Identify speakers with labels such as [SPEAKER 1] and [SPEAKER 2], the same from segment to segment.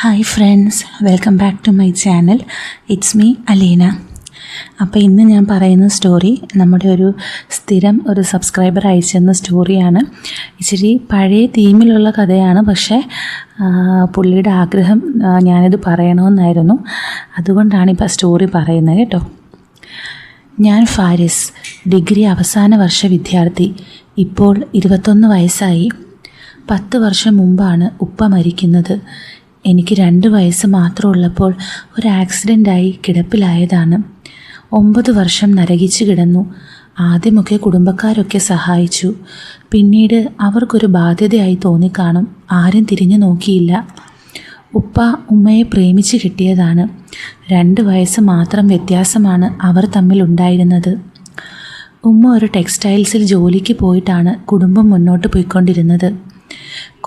[SPEAKER 1] Hi friends, welcome back to my channel. It's me Aleena. അപ്പോൾ ഇന്ന് ഞാൻ പറയുന്ന സ്റ്റോറി നമ്മുടെ ഒരു സ്ഥിരം സബ്സ്ക്രൈബർ അയച്ചെന്ന സ്റ്റോറിയാണ്. ഇച്ചിരി പഴയ തീമിലുള്ള കഥയാണ്, പക്ഷേ പുള്ളിയുടെ ആഗ്രഹം ഞാനിത് പറയണമെന്നായിരുന്നു. അതുകൊണ്ടാണ് ഇപ്പോൾ സ്റ്റോറി പറയുന്നത് കേട്ടോ. ഞാൻ ഫാരിസ്, ഡിഗ്രി അവസാന വർഷ വിദ്യാർത്ഥി. ഇപ്പോൾ 21 വയസ്സായി. 10 വർഷം മുമ്പാണ് ഉപ്പ മരിക്കുന്നത്. എനിക്ക് 2 വയസ്സ് മാത്രമുള്ളപ്പോൾ ഒരു ആക്സിഡൻ്റായി കിടപ്പിലായതാണ്. 9 വർഷം നരകിച്ച് കിടന്നു. ആദ്യമൊക്കെ കുടുംബക്കാരൊക്കെ സഹായിച്ചു. പിന്നീട് അവർക്കൊരു ബാധ്യതയായി തോന്നിക്കാണും. ആരും തിരിഞ്ഞു നോക്കിയില്ല. ഉപ്പ ഉമ്മയെ പ്രേമിച്ച് കിട്ടിയതാണ്. 2 വയസ്സ് മാത്രം വ്യത്യാസമാണ് അവർ തമ്മിലുണ്ടായിരുന്നത്. ഉമ്മ ഒരു ടെക്സ്റ്റൈൽസിൽ ജോലിക്ക് പോയിട്ടാണ് കുടുംബം മുന്നോട്ട് പോയിക്കൊണ്ടിരുന്നത്.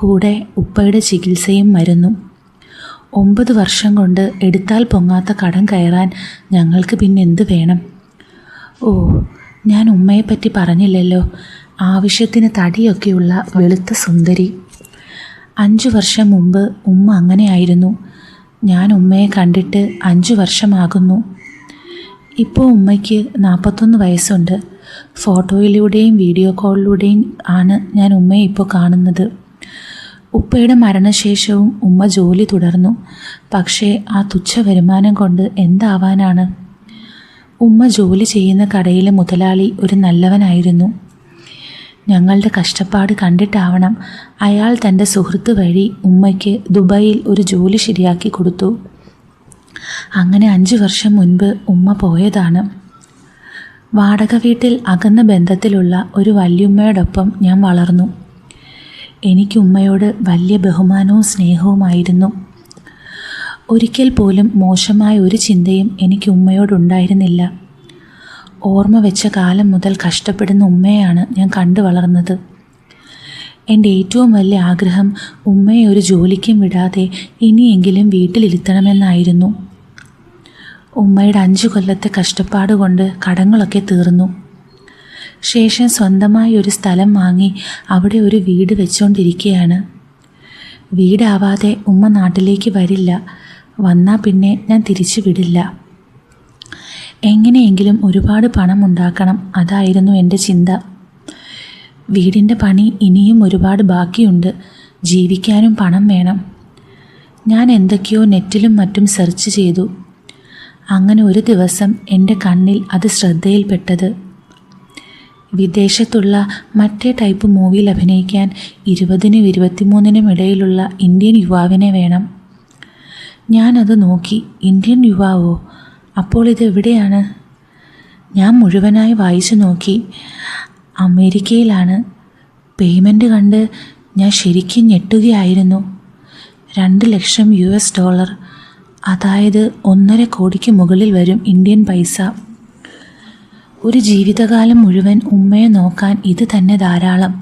[SPEAKER 1] കൂടെ ഉപ്പയുടെ ചികിത്സയും മരുന്നും. 9 വർഷം കൊണ്ട് എടുത്താൽ പൊങ്ങാത്ത കടം കയറാൻ ഞങ്ങൾക്ക് പിന്നെ എന്ത് വേണം? ഓ, ഞാൻ ഉമ്മയെപ്പറ്റി പറഞ്ഞില്ലല്ലോ. ആവശ്യത്തിന് തടിയൊക്കെയുള്ള വെളുത്ത സുന്ദരി. 5 വർഷം മുമ്പ് ഉമ്മ അങ്ങനെയായിരുന്നു. ഞാൻ ഉമ്മയെ കണ്ടിട്ട് 5 വർഷമാകുന്നു. ഇപ്പോൾ ഉമ്മയ്ക്ക് 41 വയസ്സുണ്ട്. ഫോട്ടോയിലൂടെയും വീഡിയോ കോളിലൂടെയും ആണ് ഞാൻ ഉമ്മയെ ഇപ്പോൾ കാണുന്നത്. ഉപ്പയുടെ മരണശേഷവും ഉമ്മ ജോലി തുടർന്നു. പക്ഷേ ആ തുച്ഛ വരുമാനം കൊണ്ട് എന്താവാനാണ്? ഉമ്മ ജോലി ചെയ്യുന്ന കടയിലെ മുതലാളി ഒരു നല്ലവനായിരുന്നു. ഞങ്ങളുടെ കഷ്ടപ്പാട് കണ്ടിട്ടാവണം അയാൾ തൻ്റെ സുഹൃത്ത് വഴി ഉമ്മയ്ക്ക് ദുബായിൽ ഒരു ജോലി ശരിയാക്കി കൊടുത്തു. അങ്ങനെ 5 വർഷം മുൻപ് ഉമ്മ പോയതാണ്. വാടക വീട്ടിൽ അകന്ന ബന്ധത്തിലുള്ള ഒരു വല്യുമ്മയോടൊപ്പം ഞാൻ വളർന്നു. എനിക്ക് ഉമ്മയോട് വലിയ ബഹുമാനവും സ്നേഹവുമായിരുന്നു. ഒരിക്കൽ പോലും മോശമായ ഒരു ചിന്തയും എനിക്ക് ഉമ്മയോടുണ്ടായിരുന്നില്ല. ഓർമ്മ വെച്ച കാലം മുതൽ കഷ്ടപ്പെടുന്ന ഉമ്മയാണ് ഞാൻ കണ്ടു വളർന്നത്. എൻ്റെ ഏറ്റവും വലിയ ആഗ്രഹം ഉമ്മയെ ഒരു ജോലിക്കും വിടാതെ ഇനിയെങ്കിലും വീട്ടിലിരുത്തണമെന്നായിരുന്നു. ഉമ്മയുടെ 5 കൊല്ലത്തെ കഷ്ടപ്പാട് കൊണ്ട് കടങ്ങളൊക്കെ തീർന്നു. ശേഷം സ്വന്തമായി ഒരു സ്ഥലം വാങ്ങി അവിടെ ഒരു വീട് വെച്ചുകൊണ്ടിരിക്കുകയാണ്. വീടാവാതെ ഉമ്മ നാട്ടിലേക്ക് വരില്ല. വന്നാൽ പിന്നെ ഞാൻ തിരിച്ചു വിടില്ല. എങ്ങനെയെങ്കിലും ഒരുപാട് പണം ഉണ്ടാക്കണം, അതായിരുന്നു എൻ്റെ ചിന്ത. വീടിൻ്റെ പണി ഇനിയും ഒരുപാട് ബാക്കിയുണ്ട്. ജീവിക്കാനും പണം വേണം. ഞാൻ എന്തൊക്കെയോ നെറ്റിലും മറ്റും സെർച്ച് ചെയ്തു. അങ്ങനെ ഒരു ദിവസം എൻ്റെ കണ്ണിൽ അത് ശ്രദ്ധയിൽപ്പെട്ടത്. വിദേശത്തുള്ള മറ്റേ ടൈപ്പ് മൂവിയിൽ അഭിനയിക്കാൻ 20-നും 23-നും ഇടയിലുള്ള ഇന്ത്യൻ യുവാവിനെ വേണം. ഞാനത് നോക്കി. ഇന്ത്യൻ യുവാവോ? അപ്പോൾ ഇത് എവിടെയാണ്? ഞാൻ മുഴുവനായി വായിച്ചു നോക്കി. അമേരിക്കയിലാണ്. പേയ്മെൻറ്റ് കണ്ട് ഞാൻ ശരിക്കും ഞെട്ടുകയായിരുന്നു. $2,00,000, അതായത് 1.5 കോടിക്ക് മുകളിൽ വരും ഇന്ത്യൻ പൈസ. ഒരു ജീവിതകാലം മുഴുവൻ ഉമ്മയെ നോക്കാൻ ഇത് തന്നെ ധാരാളം.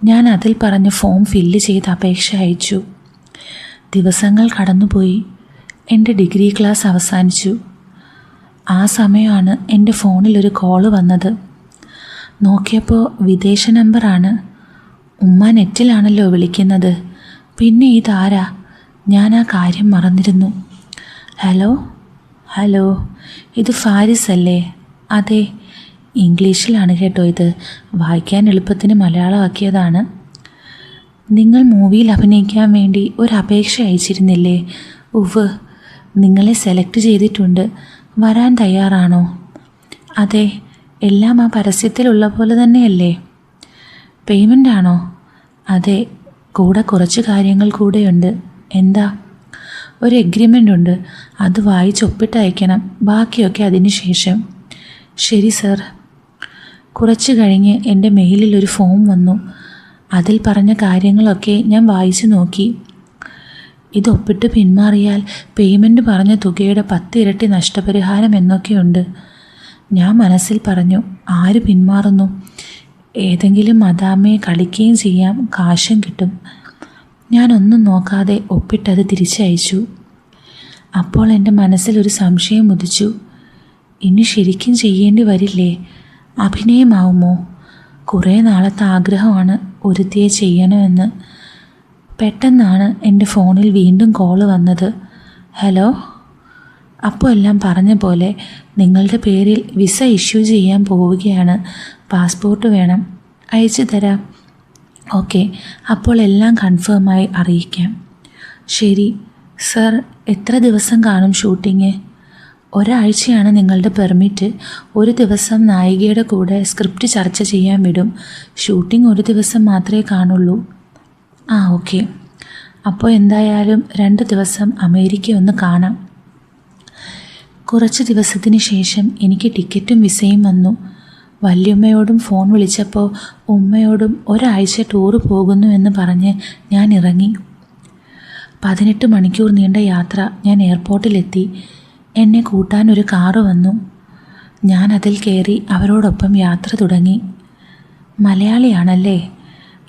[SPEAKER 1] ഞാൻ അതിൽ പറഞ്ഞ ഫോം ഫില്ല് ചെയ്ത് അപേക്ഷ അയച്ചു. ദിവസങ്ങൾ കടന്നുപോയി. എൻ്റെ ഡിഗ്രി ക്ലാസ് അവസാനിച്ചു. ആ സമയമാണ് എൻ്റെ ഫോണിൽ ഒരു കോള് വന്നത്. നോക്കിയപ്പോൾ വിദേശ നമ്പറാണ്. ഉമ്മ നെറ്റിലാണല്ലോ വിളിക്കുന്നത്. പിന്നെ ഇതാരാ? ഞാൻ ആ കാര്യം മറന്നിരുന്നു. ഹലോ, ഇത് ഫാരിസ് അല്ലേ? അതെ. ഇംഗ്ലീഷിലാണ് കേട്ടോ ഇത്. വായിക്കാൻ എളുപ്പത്തിന് മലയാളമാക്കിയതാണ്. നിങ്ങൾ മൂവിയിൽ അഭിനയിക്കാൻ വേണ്ടി ഒരു അപേക്ഷ അയച്ചിരുന്നില്ലേ? ഉവ്, നിങ്ങളെ സെലക്ട് ചെയ്തിട്ടുണ്ട്. വരാൻ തയ്യാറാണോ? അതെ. എല്ലാം ആ പരസ്യത്തിലുള്ള പോലെ തന്നെയല്ലേ? പേയ്മെൻ്റ് ആണോ? അതെ. കൂടെ കുറച്ച് കാര്യങ്ങൾ കൂടെയുണ്ട്. എന്താ? ഒരു എഗ്രിമെൻ്റ് ഉണ്ട്. അത് വായിച്ചൊപ്പിട്ട് അയക്കണം. ബാക്കിയൊക്കെ അതിന് ശേഷം. ശരി സർ. കുറച്ച് കഴിഞ്ഞ് എൻ്റെ മെയിലിൽ ഒരു ഫോം വന്നു. അതിൽ പറഞ്ഞ കാര്യങ്ങളൊക്കെ ഞാൻ വായിച്ചു നോക്കി. ഇതൊപ്പിട്ട് പിന്മാറിയാൽ പേയ്മെൻറ്റ് പറഞ്ഞ തുകയുടെ 10 ഇരട്ടി നഷ്ടപരിഹാരം എന്നൊക്കെയുണ്ട്. ഞാൻ മനസ്സിൽ പറഞ്ഞു, ആര് പിന്മാറുന്നു? ഏതെങ്കിലും മദാമയെ കളിക്കുകയും ചെയ്യാം, കാശും കിട്ടും. ഞാനൊന്നും നോക്കാതെ ഒപ്പിട്ടത് തിരിച്ചയച്ചു. അപ്പോൾ എൻ്റെ മനസ്സിൽ ഒരു സംശയം ഉദിച്ചു. ഇനി ശരിക്കും ചെയ്യേണ്ടി വരില്ലേ? അഭിനയമാവുമോ? കുറേ നാളത്തെ ആഗ്രഹമാണ് ഒരുത്തിയെ ചെയ്യണമെന്ന്. പെട്ടെന്നാണ് എൻ്റെ ഫോണിൽ വീണ്ടും കോള് വന്നത്. ഹലോ. അപ്പോൾ എല്ലാം പറഞ്ഞ പോലെ നിങ്ങളുടെ പേരിൽ വിസ ഇഷ്യൂ ചെയ്യാൻ പോവുകയാണ്. പാസ്പോർട്ട് വേണം, അയച്ചു തരാം. ഓക്കെ, അപ്പോൾ എല്ലാം കൺഫേമായി അറിയിക്കാം. ശരി സർ. എത്ര ദിവസം കാണും ഷൂട്ടിങ്? ഒരാഴ്ചയാണ് നിങ്ങളുടെ പെർമിറ്റ്. ഒരു ദിവസം നായികയുടെ കൂടെ സ്ക്രിപ്റ്റ് ചർച്ച ചെയ്യാൻ വിടും. ഷൂട്ടിംഗ് ഒരു ദിവസം മാത്രമേ കാണുള്ളൂ. ഓക്കെ. അപ്പോൾ എന്തായാലും 2 ദിവസം അമേരിക്ക ഒന്ന് കാണാം. കുറച്ച് ദിവസത്തിന് ശേഷം എനിക്ക് ടിക്കറ്റും വിസയും വന്നു. വല്യമ്മയോടും ഫോൺ വിളിച്ചപ്പോൾ ഉമ്മയോടും ഒരാഴ്ച ടൂറ് പോകുന്നു എന്ന് പറഞ്ഞ് ഞാൻ ഇറങ്ങി. 18 മണിക്കൂർ നീണ്ട യാത്ര. ഞാൻ എയർപോർട്ടിലെത്തി. എന്നെ കൂട്ടാൻ ഒരു കാറ് വന്നു. ഞാൻ അതിൽ കയറി അവരോടൊപ്പം യാത്ര തുടങ്ങി. മലയാളിയാണല്ലേ?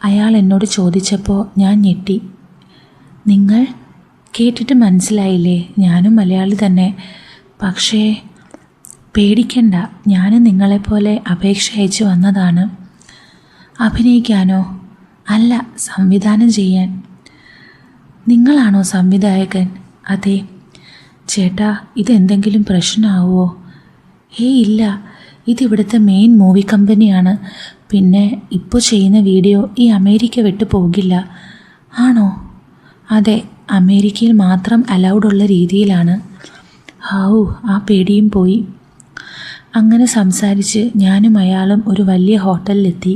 [SPEAKER 1] അയാൾ എന്നോട് ചോദിച്ചപ്പോൾ ഞാൻ ഞെട്ടി. നിങ്ങൾ? കേട്ടിട്ട് മനസ്സിലായില്ലേ? ഞാനും മലയാളി തന്നെ. പക്ഷേ പേടിക്കണ്ട, ഞാനും നിങ്ങളെപ്പോലെ അപേക്ഷ അയച്ചു വന്നതാണ്. അഭിനയിക്കാനോ? അല്ല, സംവിധാനം ചെയ്യാൻ. നിങ്ങളാണോ സംവിധായകൻ? അതെ. ചേട്ടാ, ഇതെന്തെങ്കിലും പ്രശ്നമാവുമോ? ഇല്ല, ഇതിവിടുത്തെ മെയിൻ മൂവി കമ്പനിയാണ്. പിന്നെ ഇപ്പോൾ ചെയ്യുന്ന വീഡിയോ ഈ അമേരിക്ക വിട്ടു പോകില്ല. ആണോ? അതെ, അമേരിക്കയിൽ മാത്രം അലൗഡുള്ള രീതിയിലാണ്. ആ പേടിയും പോയി. അങ്ങനെ സംസാരിച്ച് ഞാനും അയാളും ഒരു വലിയ ഹോട്ടലിലെത്തി.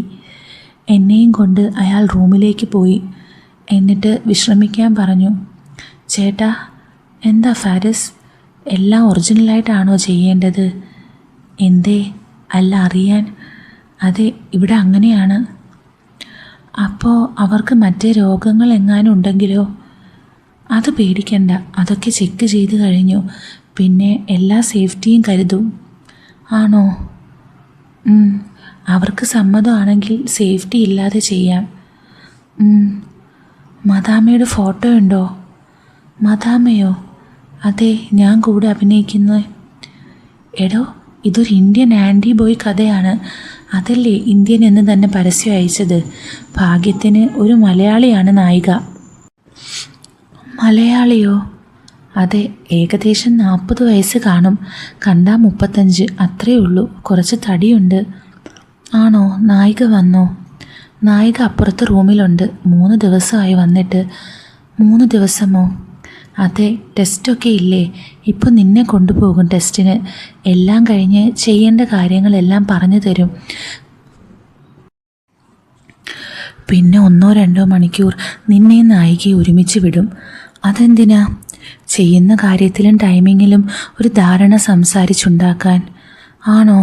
[SPEAKER 1] എന്നെയും കൊണ്ട് അയാൾ റൂമിലേക്ക് പോയി. എന്നിട്ട് വിശ്രമിക്കാൻ പറഞ്ഞു. ചേട്ടാ. എന്താ ഫാരിസ്, എല്ലാം ഒറിജിനലായിട്ടാണോ ചെയ്യേണ്ടത്? എന്തേ? അല്ല, അറിയാൻ. അതെ, ഇവിടെ അങ്ങനെയാണ്. അപ്പോൾ അവർക്ക് മറ്റേ രോഗങ്ങൾ എങ്ങാനും ഉണ്ടെങ്കിലോ? അത് പേടിക്കണ്ട, അതൊക്കെ ചെക്ക് ചെയ്ത് കഴിഞ്ഞു. പിന്നെ എല്ലാ സേഫ്റ്റിയും കരുതും. ആണോ? അവർക്ക് സമ്മതമാണെങ്കിൽ സേഫ്റ്റി ഇല്ലാതെ ചെയ്യാം. മദാമയുടെ ഫോട്ടോ ഉണ്ടോ? മദാമയോ? അതെ, ഞാൻ കൂടെ അഭിനയിക്കുന്നത്. എടോ, ഇതൊരു ഇന്ത്യൻ ആൻറ്റി ബോയ് കഥയാണ്. അതല്ലേ ഇന്ത്യൻ എന്ന് തന്നെ പരസ്യം അയച്ചത്. ഭാഗ്യത്തിന് ഒരു മലയാളിയാണ് നായിക. മലയാളിയോ? അതെ, ഏകദേശം 40 വയസ്സ് കാണും. കണ്ടാൽ 35, അത്രയേ ഉള്ളൂ. കുറച്ച് തടിയുണ്ട്. ആണോ? നായിക വന്നോ? നായിക അപ്പുറത്തെ റൂമിലുണ്ട്. 3 ദിവസമായി വന്നിട്ട്. 3 ദിവസമോ? അതെ, ടെസ്റ്റൊക്കെ ഇല്ലേ? ഇപ്പോൾ നിന്നെ കൊണ്ടുപോകും ടെസ്റ്റിന്. എല്ലാം കഴിഞ്ഞ് ചെയ്യേണ്ട കാര്യങ്ങളെല്ലാം പറഞ്ഞു തരും. പിന്നെ 1-2 മണിക്കൂർ നിന്നെ നായികയെ ഒരുമിച്ച് വിടും. അതെന്തിനാ? ചെയ്യുന്ന കാര്യത്തിലും ടൈമിങ്ങിലും ഒരു ധാരണ സംസാരിച്ചുണ്ടാക്കാൻ. ആണോ?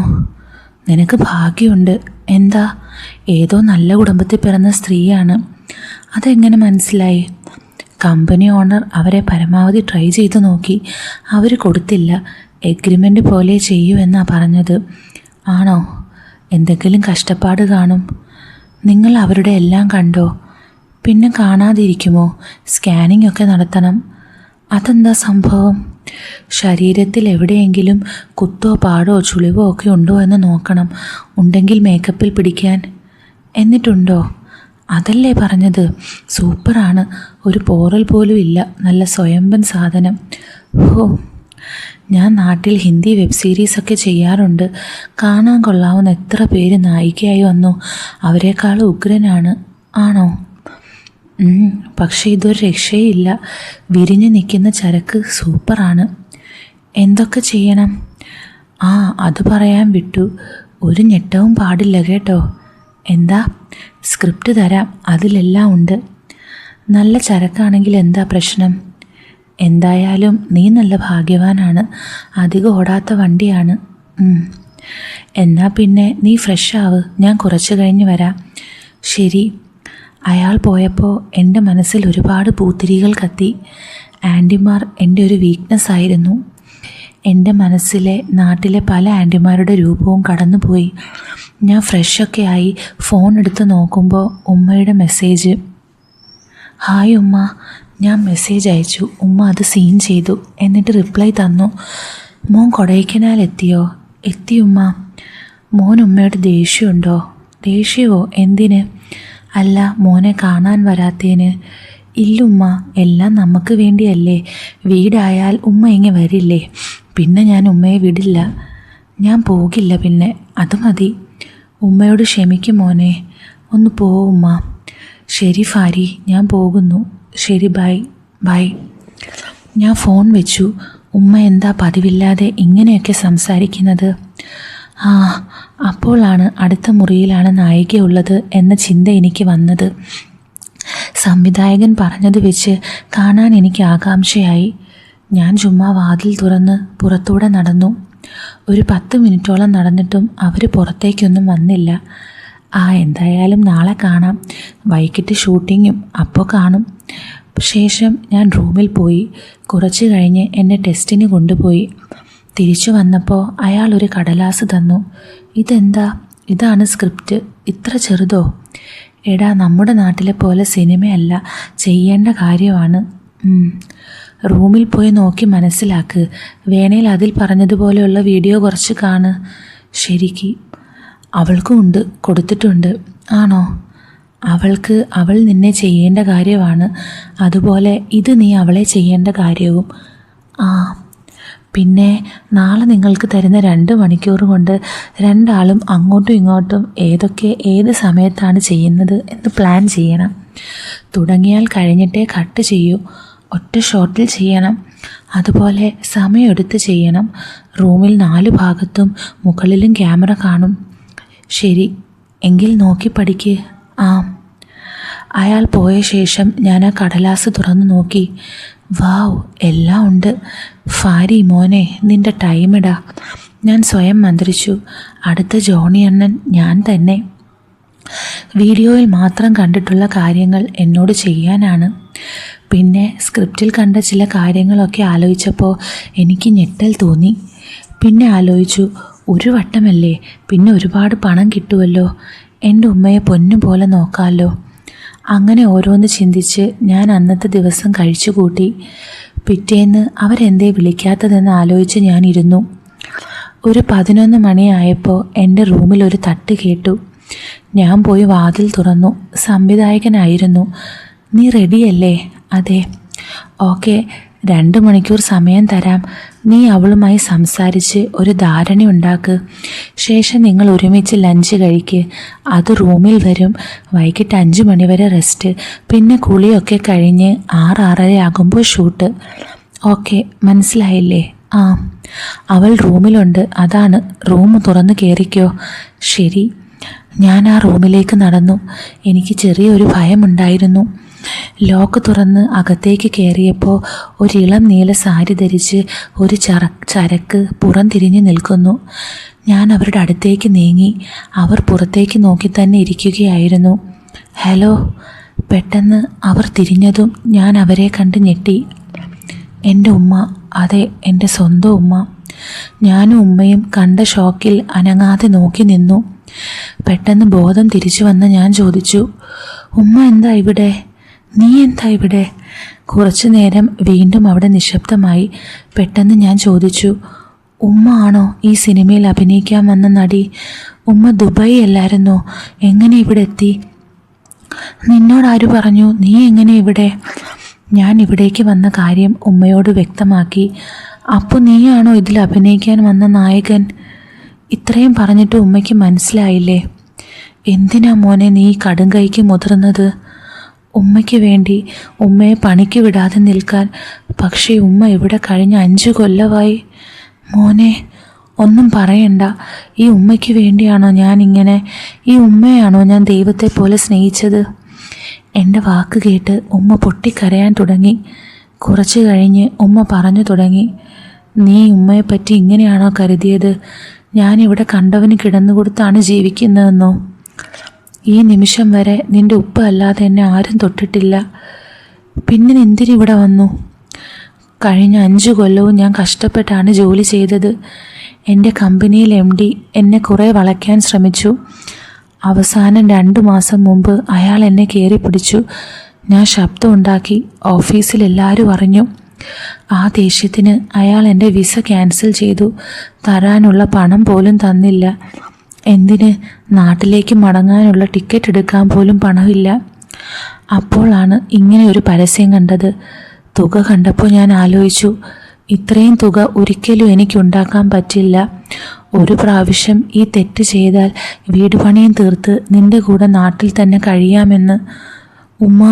[SPEAKER 1] നിനക്ക് ഭാഗ്യമുണ്ട്. എന്താ? ഏതോ നല്ല കുടുംബത്തിൽ പിറന്ന സ്ത്രീയാണ്. അതെങ്ങനെ മനസ്സിലായി? കമ്പനി ഓണർ അവരെ പരമാവധി ട്രൈ ചെയ്ത് നോക്കി. അവർ കൊടുത്തില്ല. എഗ്രിമെൻ്റ് പോലെ ചെയ്യൂ എന്നാണ് പറഞ്ഞത്. ആണോ? എന്തെങ്കിലും കഷ്ടപ്പാട് കാണും. നിങ്ങൾ അവരുടെ എല്ലാം കണ്ടോ? പിന്നെ കാണാതിരിക്കുമോ? സ്കാനിംഗ് ഒക്കെ നടത്തണം. അതെന്താ സംഭവം? ശരീരത്തിൽ എവിടെയെങ്കിലും കുത്തോ പാടോ ചുളിവോ ഒക്കെ ഉണ്ടോ എന്ന് നോക്കണം. ഉണ്ടെങ്കിൽ മേക്കപ്പിൽ പിടിക്കാൻ. എന്നിട്ടുണ്ടോ? അതല്ലേ പറഞ്ഞത്. സൂപ്പറാണ്. ഒരു പോറൽ പോലും ഇല്ല. നല്ല സ്വയംഭൻ സാധനം. ഞാൻ നാട്ടിൽ ഹിന്ദി വെബ് സീരീസൊക്കെ ചെയ്യാറുണ്ട്. കാണാൻ കൊള്ളാവുന്ന എത്ര പേര് നായികയായി വന്നു. അവരെക്കാൾ ഉഗ്രനാണ്. ആണോ? പക്ഷേ ഇതൊരു രക്ഷയില്ല. വിരിഞ്ഞു നിൽക്കുന്ന ചരക്ക് സൂപ്പറാണ്. എന്തൊക്കെ ചെയ്യണം? അത് പറയാൻ വിട്ടു. ഒരു ഞെട്ടവും പാടില്ല കേട്ടോ. എന്താ? സ്ക്രിപ്റ്റ് തരാം, അതിലെല്ലാം ഉണ്ട്. നല്ല ചരക്കാണെങ്കിൽ എന്താ പ്രശ്നം? എന്തായാലും നീ നല്ല ഭാഗ്യവാനാണ്. അധികം ഓടാത്ത വണ്ടിയാണ്. എന്നാൽ പിന്നെ നീ ഫ്രഷ് ആവ്, ഞാൻ കുറച്ച് കഴിഞ്ഞ് വരാം. ശരി. അയാൾ പോയപ്പോൾ എൻ്റെ മനസ്സിൽ ഒരുപാട് പൂത്തിരികൾ കത്തി. ആൻറ്റിമാർ എൻ്റെ ഒരു വീക്ക്നെസ് ആയിരുന്നു. എൻ്റെ മനസ്സിലെ നാട്ടിലെ പല ആൻറ്റിമാരുടെ രൂപവും കടന്നുപോയി. ഞാൻ ഫ്രഷൊക്കെ ആയി ഫോൺ എടുത്ത് നോക്കുമ്പോൾ ഉമ്മയുടെ മെസ്സേജ്. ഹായ് ഉമ്മ. ഞാൻ മെസ്സേജ് അയച്ചു. ഉമ്മ അത് സീൻ ചെയ്തു. എന്നിട്ട് റിപ്ലൈ തന്നു. മോൻ കൊടൈക്കനാൽ എത്തിയോ? എത്തി ഉമ്മ. മോൻ ഉമ്മയോട് ദേഷ്യമുണ്ടോ? ദേഷ്യമോ? എന്തിന്? അല്ല, മോനെ കാണാൻ വരാത്തതിന്. ഇല്ലുമ്മ, എല്ലാം നമുക്ക് വേണ്ടിയല്ലേ. വീടായാൽ ഉമ്മ ഇങ്ങ് വരില്ലേ. പിന്നെ ഞാൻ ഉമ്മയെ വിടില്ല. ഞാൻ പോകില്ല പിന്നെ, അത് മതി. ഉമ്മയോട് ക്ഷമിക്കും മോനെ. ഒന്ന് പോ ഉമ്മ. ശരി ഫാരി, ഞാൻ പോകുന്നു. ശരി, ബൈ ബൈ. ഞാൻ ഫോൺ വെച്ചു. ഉമ്മ എന്താ പതിവില്ലാതെ ഇങ്ങനെയൊക്കെ സംസാരിക്കുന്നത്? ആ, അപ്പോഴാണ് അടുത്ത മുറിയിലാണ് നായികയുള്ളത് എന്ന ചിന്ത എനിക്ക് വന്നത്. സംവിധായകൻ പറഞ്ഞത് വെച്ച് കാണാൻ എനിക്ക് ആകാംക്ഷയായി. ഞാൻ ചുമ്മാ വാതിൽ തുറന്ന് പുറത്തൂടെ നടന്നു. ഒരു 10 മിനിറ്റോളം നടന്നിട്ടും അവർ പുറത്തേക്കൊന്നും വന്നില്ല. എന്തായാലും നാളെ കാണാം. വൈകിട്ട് ഷൂട്ടിങ്ങും അപ്പോൾ കാണും. ശേഷം ഞാൻ റൂമിൽ പോയി. കുറച്ച് കഴിഞ്ഞ് എന്നെ ടെസ്റ്റിന് കൊണ്ടുപോയി. തിരിച്ചു വന്നപ്പോൾ അയാൾ ഒരു കടലാസ് തന്നു. ഇതെന്താ? ഇതാണ് സ്ക്രിപ്റ്റ്. ഇത്ര ചെറുതോ? എടാ, നമ്മുടെ നാട്ടിലെ പോലെ സിനിമയല്ല, ചെയ്യേണ്ട കാര്യമാണ്. റൂമിൽ പോയി നോക്കി മനസ്സിലാക്ക്. വേണേൽ അതിൽ പറഞ്ഞതുപോലെയുള്ള വീഡിയോ കുറച്ച് കാണ്. ശരിക്ക് അവൾക്കും ഉണ്ട്, കൊടുത്തിട്ടുണ്ട്. ആണോ? അവൾ നിന്നെ ചെയ്യേണ്ട കാര്യമാണ്. അതുപോലെ ഇത് നീ അവളെ ചെയ്യേണ്ട കാര്യവും. പിന്നെ നാളെ നിങ്ങൾക്ക് തരുന്ന 2 മണിക്കൂർ കൊണ്ട് രണ്ടാളും അങ്ങോട്ടും ഇങ്ങോട്ടും ഏത് സമയത്താണ് ചെയ്യുന്നത് എന്ന് പ്ലാൻ ചെയ്യണം. തുടങ്ങിയാൽ കഴിഞ്ഞിട്ടേ കട്ട് ചെയ്യൂ. ഒറ്റ ഷോട്ടിൽ ചെയ്യണം. അതുപോലെ സമയമെടുത്ത് ചെയ്യണം. റൂമിൽ 4 ഭാഗത്തും മുകളിലും ക്യാമറ കാണും. ശരി, എങ്കിൽ നോക്കി പഠിക്ക്. അയാൾ പോയ ശേഷം ഞാൻ ആ കടലാസ് തുറന്നു നോക്കി. വാവ്, എല്ലാം ഉണ്ട്. ഫാരി മോനെ, നിൻ്റെ ടൈമിടാ. ഞാൻ സ്വയം മന്ത്രിച്ചു. അടുത്ത ജോണി അണ്ണൻ ഞാൻ തന്നെ. വീഡിയോയിൽ മാത്രം കണ്ടിട്ടുള്ള കാര്യങ്ങൾ എന്നോട് ചെയ്യാനാണ്. പിന്നെ സ്ക്രിപ്റ്റിൽ കണ്ട ചില കാര്യങ്ങളൊക്കെ ആലോചിച്ചപ്പോൾ എനിക്ക് ഞെട്ടൽ തോന്നി. പിന്നെ ആലോചിച്ചു, ഒരു വട്ടമല്ലേ, പിന്നെ ഒരുപാട് പണം കിട്ടുമല്ലോ. എൻ്റെ ഉമ്മയെ പൊന്നുപോലെ നോക്കാമല്ലോ. അങ്ങനെ ഓരോന്ന് ചിന്തിച്ച് ഞാൻ അന്നത്തെ ദിവസം കഴിച്ചുകൂട്ടി. പിറ്റേന്ന് അവരെന്തേ വിളിക്കാത്തതെന്ന് ആലോചിച്ച് ഞാൻ ഇരുന്നു. ഒരു 11 മണിയായപ്പോൾ എൻ്റെ റൂമിൽ ഒരു തട്ട് കേട്ടു. ഞാൻ പോയി വാതിൽ തുറന്നു. സംവിധായകനായിരുന്നു. നീ റെഡിയല്ലേ? അതെ. ഓക്കെ, 2 മണിക്കൂർ സമയം തരാം. നീ അവളുമായി സംസാരിച്ച് ഒരു ധാരണയുണ്ടാക്ക്. ശേഷം നിങ്ങൾ ഒരുമിച്ച് ലഞ്ച് കഴിക്ക്. അത് റൂമിൽ വരും. വൈകിട്ട് 5 മണി വരെ റെസ്റ്റ്. പിന്നെ കുളിയൊക്കെ കഴിഞ്ഞ് 6-6:30 ആകുമ്പോൾ ഷൂട്ട്. ഓക്കെ, മനസ്സിലായില്ലേ? അവൾ റൂമിലുണ്ട്. അതാണ്. റൂം തുറന്ന് കയറിക്കോ. ശരി. ഞാൻ ആ റൂമിലേക്ക് നടന്നു. എനിക്ക് ചെറിയൊരു ഭയമുണ്ടായിരുന്നു. ലോക്ക് തുറന്ന് അകത്തേക്ക് കയറിയപ്പോൾ ഒരിളം നീല സാരി ധരിച്ച് ഒരു ചരക്ക് പുറംതിരിഞ്ഞ് നിൽക്കുന്നു. ഞാൻ അവരുടെ അടുത്തേക്ക് നീങ്ങി. അവർ പുറത്തേക്ക് നോക്കി തന്നെ ഇരിക്കുകയായിരുന്നു. ഹലോ. പെട്ടെന്ന് അവർ തിരിഞ്ഞതും ഞാൻ അവരെ കണ്ട് ഞെട്ടി. എൻ്റെ ഉമ്മ. അതെ, എൻ്റെ സ്വന്തം ഉമ്മ. ഞാനും ഉമ്മയും കണ്ട ഷോക്കിൽ അനങ്ങാതെ നോക്കി നിന്നു. പെട്ടെന്ന് ബോധം തിരിച്ചു വന്ന ഞാൻ ചോദിച്ചു, ഉമ്മ എന്താ ഇവിടെ? നീ എന്താ ഇവിടെ? കുറച്ചു നേരം വീണ്ടും അവിടെ നിശബ്ദമായി. പെട്ടെന്ന് ഞാൻ ചോദിച്ചു, ഉമ്മ ആണോ ഈ സിനിമയിൽ അഭിനയിക്കാൻ വന്ന നടി? ഉമ്മ ദുബായ് അല്ലായിരുന്നോ? എങ്ങനെ ഇവിടെ എത്തി? നിന്നോടാര് പറഞ്ഞു? നീ എങ്ങനെ ഇവിടെ? ഞാൻ ഇവിടേക്ക് വന്ന കാര്യം ഉമ്മയോട് വ്യക്തമാക്കി. അപ്പോൾ നീയാണോ ഇതിൽ അഭിനയിക്കാൻ വന്ന നായകൻ? ഇത്രയും പറഞ്ഞിട്ട് ഉമ്മയ്ക്ക് മനസ്സിലായില്ലേ? എന്തിനാ മോനെ നീ കടുംകൈക്ക് മുതിർന്നത്? ഉമ്മയ്ക്ക് വേണ്ടി, ഉമ്മയെ പണിക്ക് വിടാതെ നിൽക്കാൻ. പക്ഷേ ഉമ്മ ഇവിടെ കഴിഞ്ഞ 5 കൊല്ലമായി. മോനെ, ഒന്നും പറയണ്ട. ഈ ഉമ്മയ്ക്ക് വേണ്ടിയാണോ ഞാനിങ്ങനെ? ഈ ഉമ്മയാണോ ഞാൻ ദൈവത്തെ പോലെ സ്നേഹിച്ചത്? എൻ്റെ വാക്ക് കേട്ട് ഉമ്മ പൊട്ടിക്കരയാൻ തുടങ്ങി. കുറച്ച് കഴിഞ്ഞ് ഉമ്മ പറഞ്ഞു തുടങ്ങി, നീ ഉമ്മയെപ്പറ്റി ഇങ്ങനെയാണോ കരുതിയത്? ഞാനിവിടെ കണ്ടവന് കിടന്നുകൊടുത്താണ് ജീവിക്കുന്നതെന്നോ? ഈ നിമിഷം വരെ നിൻ്റെ ഉപ്പ അല്ലാതെ എന്നെ ആരും തൊട്ടിട്ടില്ല. പിന്നെ എന്തിനിവിടെ വന്നു? കഴിഞ്ഞ 5 കൊല്ലവും ഞാൻ കഷ്ടപ്പെട്ടാണ് ജോലി ചെയ്തത്. എൻ്റെ കമ്പനിയിൽ MD എന്നെ കുറേ വളയ്ക്കാൻ ശ്രമിച്ചു. അവസാനം 2 മാസം മുമ്പ് അയാൾ എന്നെ കയറി പിടിച്ചു. ഞാൻ ശബ്ദം ഉണ്ടാക്കി. ഓഫീസിൽ എല്ലാവരും അറിഞ്ഞു. ആ ദേഷ്യത്തിന് അയാൾ എൻ്റെ വിസ ക്യാൻസൽ ചെയ്തു. തരാനുള്ള പണം പോലും തന്നില്ല. എന്തിന്? നാട്ടിലേക്ക് മടങ്ങാനുള്ള ടിക്കറ്റ് എടുക്കാൻ പോലും പണമില്ല. അപ്പോഴാണ് ഇങ്ങനെ ഒരു പരസ്യം കണ്ടത്. തുക കണ്ടപ്പോൾ ഞാൻ ആലോചിച്ചു, ഇത്രയും തുക ഒരിക്കലും എനിക്കുണ്ടാക്കാൻ പറ്റില്ല. ഒരു പ്രാവശ്യം ഈ തെറ്റ് ചെയ്താൽ വീട് പണിയും തീർത്ത് നിന്റെ കൂടെ നാട്ടിൽ തന്നെ കഴിയാമെന്ന്. ഉമ്മ,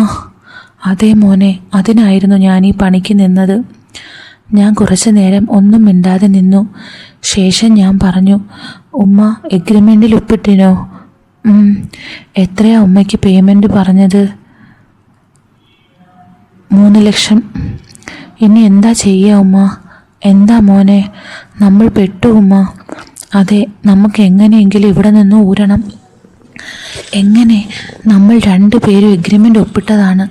[SPEAKER 1] അതേ മോനെ, അതിനായിരുന്നു ഞാൻ ഈ പണിക്ക് നിന്നത്. ഞാൻ കുറച്ചു നേരം ഒന്നും മിണ്ടാതെ നിന്നു. ശേഷം ഞാൻ പറഞ്ഞു, ഉമ്മ എഗ്രിമെൻറ്റിൽ ഒപ്പിട്ടിനോ? എത്രയാ ഉമ്മയ്ക്ക് പേയ്മെൻറ്റ് പറഞ്ഞത്? 3 ലക്ഷം. ഇനി എന്താ ചെയ്യുക ഉമ്മ? എന്താ മോനെ, നമ്മൾ പെട്ടു ഉമ്മ. അതെ, നമുക്ക് എങ്ങനെയെങ്കിലും ഇവിടെ നിന്ന് ഊരണം. എങ്ങനെ? നമ്മൾ 2 പേരും എഗ്രിമെൻ്റ് ഒപ്പിട്ടതാണ്.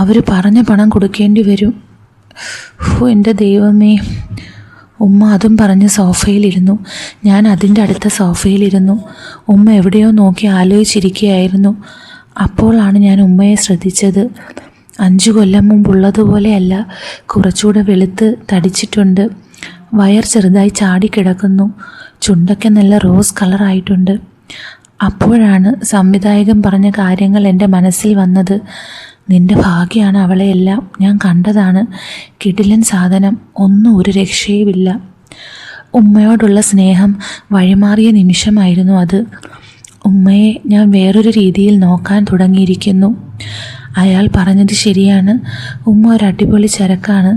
[SPEAKER 1] അവർ പറഞ്ഞ പണം കൊടുക്കേണ്ടി വരും. എൻ്റെ ദൈവമേ. ഉമ്മ അതും പറഞ്ഞ് സോഫയിലിരുന്നു. ഞാൻ അതിൻ്റെ അടുത്ത സോഫയിലിരുന്നു. ഉമ്മ എവിടെയോ നോക്കി ആലോചിച്ചിരിക്കുകയായിരുന്നു. അപ്പോഴാണ് ഞാൻ ഉമ്മയെ ശ്രദ്ധിച്ചത്. 5 കൊല്ലം മുമ്പുള്ളതുപോലെയല്ല, കുറച്ചുകൂടെ വെളുത്ത് തടിച്ചിട്ടുണ്ട്. വയർ ചെറുതായി ചാടിക്കിടക്കുന്നു. ചുണ്ടൊക്കെ നല്ല റോസ് കളറായിട്ടുണ്ട്. അപ്പോഴാണ് സംവിധായകൻ പറഞ്ഞ കാര്യങ്ങൾ എൻ്റെ മനസ്സിൽ വന്നത്. നിൻ്റെ ഭാഗ്യമാണ് അവളെയെല്ലാം ഞാൻ കണ്ടതാണ്. കിടിലൻ സാധനം, ഒന്നും ഒരു രക്ഷയുമില്ല. ഉമ്മയോടുള്ള സ്നേഹം വഴിമാറിയ നിമിഷമായിരുന്നു അത്. ഉമ്മയെ ഞാൻ വേറൊരു രീതിയിൽ നോക്കാൻ തുടങ്ങിയിരിക്കുന്നു. അയാൾ പറഞ്ഞത് ശരിയാണ്. ഉമ്മ ഒരു അടിപൊളി ചരക്കാണ്.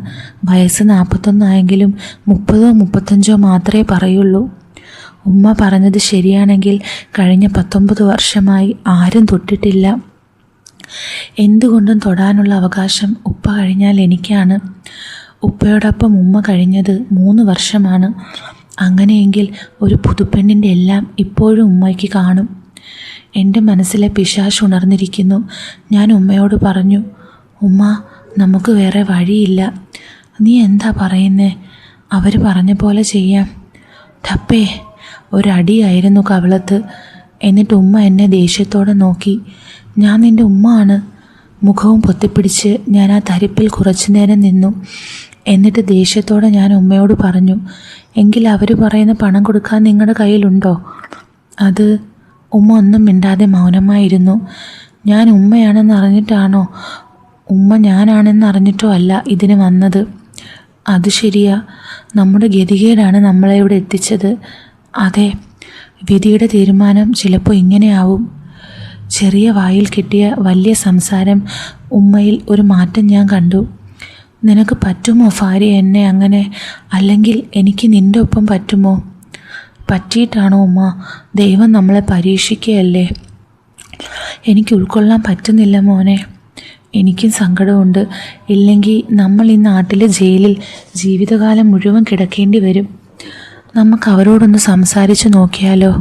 [SPEAKER 1] വയസ്സ് 41 ആയെങ്കിലും 30-35 മാത്രമേ പറയുള്ളൂ. ഉമ്മ പറഞ്ഞത് ശരിയാണെങ്കിൽ കഴിഞ്ഞ 19 വർഷമായി ആരും തൊട്ടിട്ടില്ല. എന്തുകൊണ്ടും തൊടാനുള്ള അവകാശം ഉപ്പ കഴിഞ്ഞാൽ എനിക്കാണ്. ഉപ്പയോടൊപ്പം ഉമ്മ കഴിഞ്ഞത് 3 വർഷമാണ്. അങ്ങനെയെങ്കിൽ ഒരു പുതുപ്പെണ്ണിൻ്റെ എല്ലാം ഇപ്പോഴും ഉമ്മയ്ക്ക് കാണും. എൻ്റെ മനസ്സിലെ പിശാച് ഉണർന്നിരിക്കുന്നു. ഞാൻ ഉമ്മയോട് പറഞ്ഞു, ഉമ്മ, നമുക്ക് വേറെ വഴിയില്ല. നീ എന്താ പറയുന്നേ? അവർ പറഞ്ഞ പോലെ ചെയ്യാം. ടപ്പേ ഒരടിയായിരുന്നു കവിളത്ത്. എന്നിട്ട് ഉമ്മ എന്നെ ദേഷ്യത്തോടെ നോക്കി. ഞാൻ നിൻ്റെ ഉമ്മ ആണ്. മുഖവും പൊത്തിപ്പിടിച്ച് ഞാൻ ആ തരിപ്പിൽ കുറച്ചു നേരം നിന്നു. എന്നിട്ട് ദേഷ്യത്തോടെ ഞാൻ ഉമ്മയോട് പറഞ്ഞു, എങ്കിൽ അവർ പറയുന്ന പണം കൊടുക്കാൻ നിങ്ങളുടെ കയ്യിലുണ്ടോ? അത്. ഉമ്മ ഒന്നും മിണ്ടാതെ മൗനമായിരുന്നു. ഞാൻ ഉമ്മയാണെന്ന് അറിഞ്ഞിട്ടാണോ? ഉമ്മ ഞാനാണെന്ന് അറിഞ്ഞിട്ടോ അല്ല ഇതിന് വന്നത്. അത് ശരിയാ, നമ്മുടെ ഗതികേടാണ് നമ്മളെ ഇവിടെ എത്തിച്ചത്. അതെ, വിധിയുടെ തീരുമാനം ചിലപ്പോൾ ഇങ്ങനെയാവും. ചെറിയ വായിൽ കിട്ടിയ വലിയ സംസാരം ഉമ്മയിൽ ഒരു മാറ്റം ഞാൻ കണ്ടു. നിനക്ക് പറ്റുമോ ഭാര്യ എന്നെ അങ്ങനെ? അല്ലെങ്കിൽ എനിക്ക് നിൻ്റെ ഒപ്പം പറ്റുമോ? പറ്റിയിട്ടാണോ ഉമ്മ? ദൈവം നമ്മളെ പരീക്ഷിക്കുകയല്ലേ. എനിക്ക് ഉൾക്കൊള്ളാൻ പറ്റുന്നില്ല മോനെ. എനിക്കും സങ്കടമുണ്ട്. ഇല്ലെങ്കിൽ നമ്മൾ ഈ നാട്ടിലെ ജയിലിൽ ജീവിതകാലം മുഴുവൻ കിടക്കേണ്ടി വരും. നമുക്ക് അവരോടൊന്ന് സംസാരിച്ച് നോക്കിയാലോ?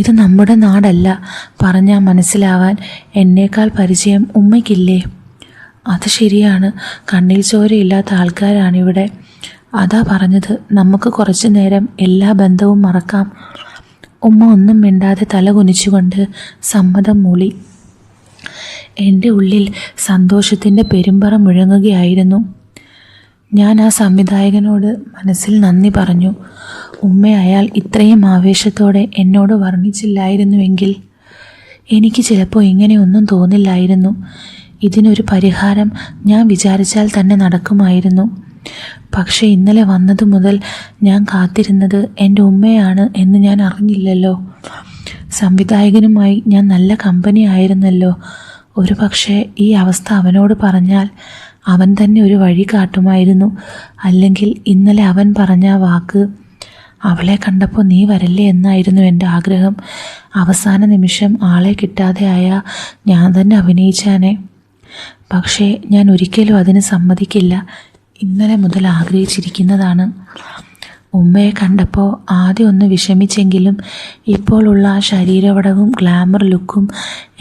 [SPEAKER 1] ഇത് നമ്മുടെ നാടല്ല. പറഞ്ഞാൽ മനസ്സിലാവാൻ എന്നേക്കാൾ പരിചയം ഉമ്മയ്ക്കില്ലേ? അത് ശരിയാണ്, കണ്ണിൽ ചോരയില്ലാത്ത ആൾക്കാരാണിവിടെ. അതാ പറഞ്ഞത്, നമുക്ക് കുറച്ചു നേരം എല്ലാ ബന്ധവും മറക്കാം. ഉമ്മ ഒന്നും മിണ്ടാതെ തല കുനിച്ചുകൊണ്ട് സമ്മതം മൂളി. എൻ്റെ ഉള്ളിൽ സന്തോഷത്തിൻ്റെ പെരുമ്പറ മുഴങ്ങുകയായിരുന്നു. ഞാൻ ആ സംവിധായകനോട് മനസ്സിൽ നന്ദി പറഞ്ഞു. ഉമ്മ അയാൾ ഇത്രയും ആവേശത്തോടെ എന്നോട് വർണ്ണിച്ചില്ലായിരുന്നുവെങ്കിൽ എനിക്ക് ചിലപ്പോൾ ഇങ്ങനെയൊന്നും തോന്നില്ലായിരുന്നു. ഇതിനൊരു പരിഹാരം ഞാൻ വിചാരിച്ചാൽ തന്നെ നടക്കുമായിരുന്നു. പക്ഷേ ഇന്നലെ വന്നതു മുതൽ ഞാൻ കാത്തിരുന്നത് എൻ്റെ ഉമ്മയാണ് എന്ന് ഞാൻ അറിഞ്ഞില്ലല്ലോ. സംവിധായകനുമായി ഞാൻ നല്ല കമ്പനി ആയിരുന്നല്ലോ. ഒരു പക്ഷേ ഈ അവസ്ഥ അവനോട് പറഞ്ഞാൽ അവൻ തന്നെ ഒരു വഴി കാട്ടുമായിരുന്നു. അല്ലെങ്കിൽ ഇന്നലെ അവൻ പറഞ്ഞ വാക്ക്, അവളെ കണ്ടപ്പോൾ നീ വരല്ലേ എന്നായിരുന്നു എൻ്റെ ആഗ്രഹം. അവസാന നിമിഷം ആളെ കിട്ടാതെ ആയാൽ ഞാൻ തന്നെ അഭിനയിച്ചാനേ. പക്ഷേ ഞാൻ ഒരിക്കലും അതിന് സമ്മതിക്കില്ല. ഇന്നലെ മുതൽ ആഗ്രഹിച്ചിരിക്കുന്നതാണ്. ഉമ്മയെ കണ്ടപ്പോൾ ആദ്യം ഒന്ന് വിഷമിച്ചെങ്കിലും ഇപ്പോഴുള്ള ആ ശരീരവടവും ഗ്ലാമർ ലുക്കും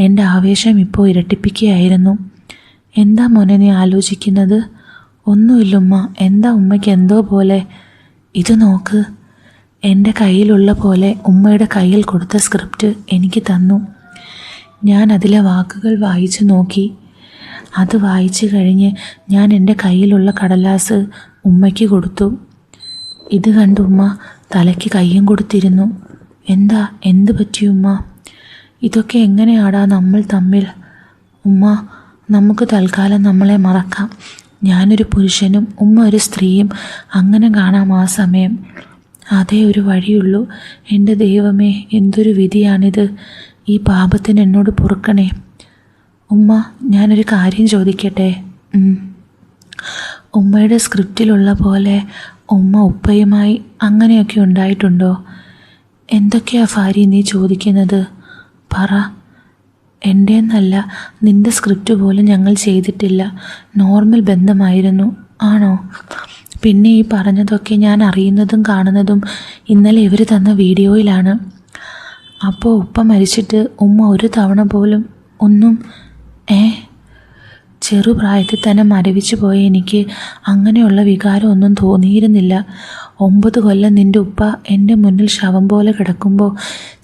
[SPEAKER 1] എൻ്റെ ആവേശം ഇപ്പോൾ ഇരട്ടിപ്പിക്കുകയായിരുന്നു. എന്താ മോനെ നീ ആലോചിക്കുന്നത്? ഒന്നുമില്ലുമ്മ. എന്താ ഉമ്മയ്ക്ക് എന്തോ പോലെ? ഇത് നോക്ക്. എൻ്റെ കയ്യിലുള്ള പോലെ ഉമ്മയുടെ കയ്യിൽ കൊടുത്ത സ്ക്രിപ്റ്റ് എനിക്ക് തന്നു. ഞാൻ അതിലെ വാക്കുകൾ വായിച്ചു നോക്കി. അത് വായിച്ചു കഴിഞ്ഞ് ഞാൻ എൻ്റെ കയ്യിലുള്ള കടലാസ് ഉമ്മയ്ക്ക് കൊടുത്തു. ഇത് കണ്ട് ഉമ്മ തലയ്ക്ക് കയ്യും കൊടുത്തിരുന്നു. എന്ത് പറ്റി ഉമ്മ? ഇതൊക്കെ എങ്ങനെയാടാ നമ്മൾ തമ്മിൽ? ഉമ്മ, നമുക്ക് തൽക്കാലം നമ്മളെ മറക്കാം. ഞാനൊരു പുരുഷനും ഉമ്മ ഒരു സ്ത്രീയും, അങ്ങനെ കാണാം ആ സമയം. അതേ ഒരു വഴിയുള്ളൂ. എൻ്റെ ദൈവമേ, എന്തൊരു വിധിയാണിത്. ഈ പാപത്തിന് എന്നോട് പൊറുക്കണേ. ഉമ്മ, ഞാനൊരു കാര്യം ചോദിക്കട്ടെ? ഉമ്മയുടെ സ്ക്രിപ്റ്റിലുള്ള പോലെ ഉമ്മ ഉപ്പയുമായി അങ്ങനെയൊക്കെ ഉണ്ടായിട്ടുണ്ടോ? എന്തൊക്കെയാ ഫാരി നീ ചോദിക്കുന്നത്? പറ. എൻ്റെന്നല്ല, നിൻ്റെ സ്ക്രിപ്റ്റ് പോലും ഞങ്ങൾ ചെയ്തിട്ടില്ല. നോർമൽ ബന്ധമായിരുന്നു. ആണോ? പിന്നെ ഈ പറഞ്ഞതൊക്കെ ഞാൻ അറിയുന്നതും കാണുന്നതും ഇന്നലെ ഇവർ തന്ന വീഡിയോയിലാണ്. അപ്പോൾ ഉപ്പ മരിച്ചിട്ട് ഉമ്മ ഒരു തവണ പോലും ഒന്നും ചെറുപ്രായത്തിൽ തന്നെ മരവിച്ചു പോയ എനിക്ക് അങ്ങനെയുള്ള വികാരമൊന്നും തോന്നിയിരുന്നില്ല. 9 കൊല്ലം നിൻ്റെ ഉപ്പ എൻ്റെ മുന്നിൽ ശവം പോലെ കിടക്കുമ്പോൾ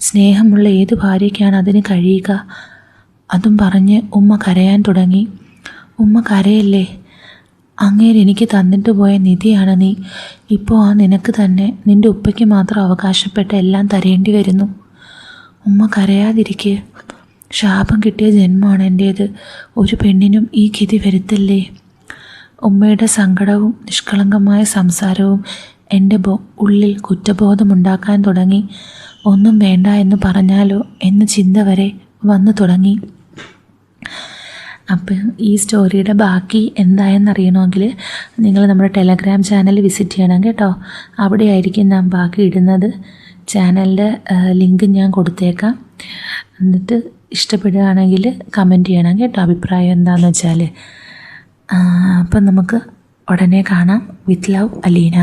[SPEAKER 1] സ്നേഹമുള്ള ഏത് ഭാര്യയ്ക്കാണ് അതിന് കഴിയുക? അതും പറഞ്ഞ് ഉമ്മ കരയാൻ തുടങ്ങി. ഉമ്മ കരയല്ലേ. അങ്ങേര് എനിക്ക് തന്നിട്ട് പോയ നിധിയാണ് നീ. ഇപ്പോൾ ആ നിനക്ക് തന്നെ നിൻ്റെ ഉപ്പയ്ക്ക് മാത്രം അവകാശപ്പെട്ട എല്ലാം തരേണ്ടി വരുന്നു. ഉമ്മ കരയാതിരിക്കുക. ശാപം കിട്ടിയ ജന്മമാണ് എൻ്റേത്. ഒരു പെണ്ണിനും ഈ ഗതി വരുത്തല്ലേ. ഉമ്മയുടെ സങ്കടവും നിഷ്കളങ്കമായ സംസാരവും എൻ്റെ ഉള്ളിൽ കുറ്റബോധമുണ്ടാക്കാൻ തുടങ്ങി. ഒന്നും വേണ്ട എന്ന് പറഞ്ഞാലോ എന്ന ചിന്ത വരെ വന്നു തുടങ്ങി. അപ്പം ഈ സ്റ്റോറിയുടെ ബാക്കി എന്തായെന്നറിയണമെങ്കിൽ നിങ്ങൾ നമ്മുടെ ടെലഗ്രാം ചാനൽ വിസിറ്റ് ചെയ്യണം കേട്ടോ. അവിടെയായിരിക്കും ഞാൻ ബാക്കി ഇടുന്നത്. ചാനലിൻ്റെ ലിങ്ക് ഞാൻ കൊടുത്തേക്കാം. എന്നിട്ട് ഇഷ്ടപ്പെടുകയാണെങ്കിൽ കമൻറ്റ് ചെയ്യണം കേട്ടോ, അഭിപ്രായം എന്താണെന്ന് വെച്ചാൽ. അപ്പം നമുക്ക് ഉടനെ കാണാം. With love, Aleena.